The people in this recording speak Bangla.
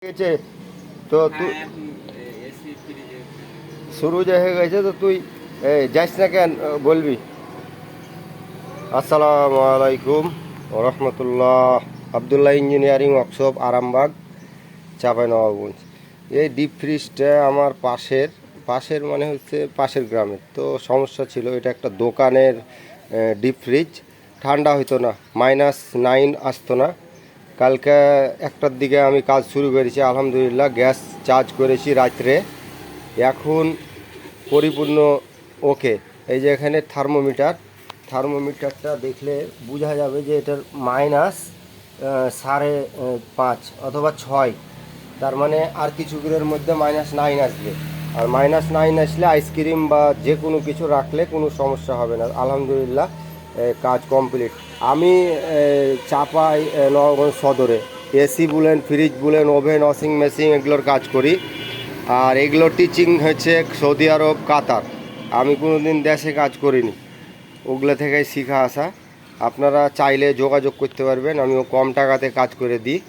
গেছে তো তুই শুরু যে হয়ে গেছে তো তুই যাইস না কেন বলবি। আসসালামু আলাইকুম রহমতুল্লাহ। Abdullah engineering workshop, Arambagh, Chapainawabganj. এই ডিপ ফ্রিজটা আমার পাশের মানে হচ্ছে পাশের গ্রামের। তো সমস্যা ছিল, এটা একটা দোকানের ডিপ ফ্রিজ, ঠান্ডা হইতো না, -9 আসতো না। কালকে 1টার দিকে আমি কাজ শুরু করেছি, আলহামদুলিল্লাহ গ্যাস চার্জ করেছি রাত্রে, এখন পরিপূর্ণ ওকে। এই যে এখানে থার্মোমিটারটা দেখলে বোঝা যাবে যে এটার -5.5 অথবা 6, তার মানে আর কিছু কিছুগুলোর মধ্যে -9 আসবে। আর -9 আসলে আইসক্রিম বা যে কোনো কিছু রাখলে কোনো সমস্যা হবে না। আলহামদুলিল্লাহ কাজ কমপ্লিট। আমি চাপাই নবাবগঞ্জ সদরে এসি বলেন, ফ্রিজ বলেন, ওভেন, ওয়াশিং মেশিন এগুলোর কাজ করি। আর এগুলো টিচিং হচ্ছে সৌদি আরব, কাতার। আমি কোনো দিন দেশে কাজ করিনি, ওগুলো থেকেই শিখা আসা। আপনারা চাইলে যোগাযোগ করতে পারবেন, আমিও কম টাকাতে কাজ করে দিই।